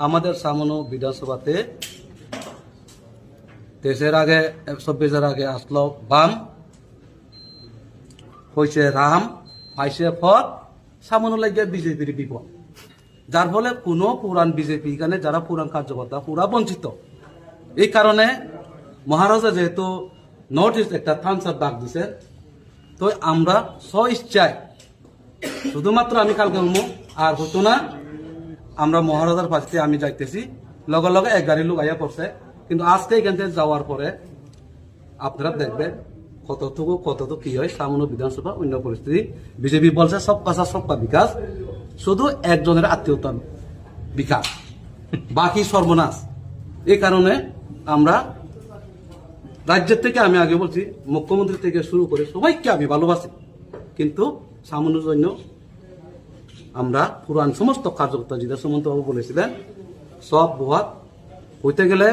আমাদের সামনো বিধানসভাতে 24-এর আগে আসলো বাম, হয়েছে রাম, পাইছে ফল, সামনে লাগে বিজেপির বিপদ। যার ফলে কোনো পুরান বিজেপি এখানে যারা পুরান কার্যকর্তা পুরা বঞ্চিত। এই কারণে মহারাজা যেহেতু নর্থ ইস্ট একটা থামস ডাক দিছে, তো আমরা ইচ্ছায় শুধুমাত্র আমি কালকে আর হতো না, আমরা মহারাজার পাশে আমি যাইতেছি, লগে লগে এক গাড়ি লোক আইয়া পড়ছে। কিন্তু আজকে এখান থেকে যাওয়ার পরে আপনারা দেখবেন কতটুকু কি হয় সামান্য বিধানসভা অন্য পরিস্থিতি। বিজেপি বলছে সব কাজা সব বিকাশ, শুধু একজনের আত্মীয়তার বিকাশ, বাকি সর্বনাশ। এই কারণে আমরা রাজ্যের থেকে, আমি আগে বলছি মুখ্যমন্ত্রী থেকে শুরু করে সবাইকে আমি ভালোবাসি, কিন্তু সামান্যর জন্য আমরা পুরান সমস্ত কার্যকর্তা যেটা সুমন্তবাবু বলেছিলেন সব বহাত হইতে গেলে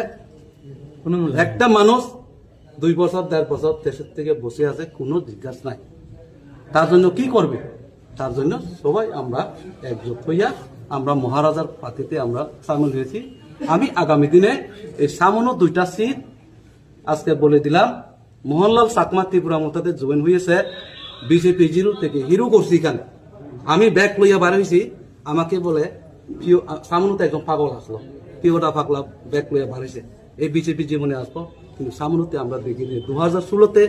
একটা মানুষ 2 বছর 1.5 বছর দেশের থেকে বসে আছে, কোনো জিজ্ঞাসা নাই। তার জন্য কি করবে? তার জন্য সবাই আমরা একজোট হইয়া আমরা মহারাজার পার্টিতে আমরা সামিল হয়েছি। আমি আগামী দিনে এই সামান্য 2টা সিট আজকে বলে দিলাম। মোহনলাল চাকমা ত্রিপুরা মতাতে জয়েন হয়েছে বিজেপি 0 থেকে হিরো করছি। এখানে আমি ব্যাগ লইয়া বার হয়েছি, আমাকে বলে সামনে একদম পাগল আসলো, পিওটা পাগলা ব্যাগ লইয়া বার হয়েছে, এই বিজেপি জীবনে আসবো। কিন্তু সামনেতে আমরা দেখি যে 2016-তে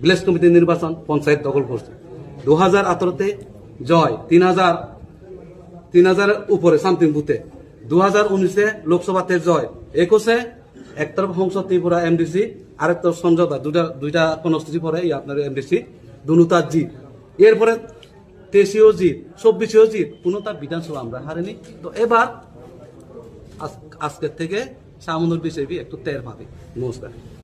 ভিলেজ কমিটি নির্বাচন পঞ্চায়েত দখল করছে, 2018-তে জয় 3000 উপরে সামথিং বুথে, 2019-এ লোকসভাতে জয়, 21-এ একতরফ হংস ত্রিপুরা এমডিসি, আরেক তরফ সমঝোতা, দুইটা কনস্টিটিউশন পরে আপনার এমডিসি দুটা জিত। এরপরে 23-এও জিত, 24-এও জিত, কোনোটা বিধানসভা আমরা হারিনি। তো এবার আজকের থেকে সামনের বিজেপি একটু টের পাবে। নমস্কার।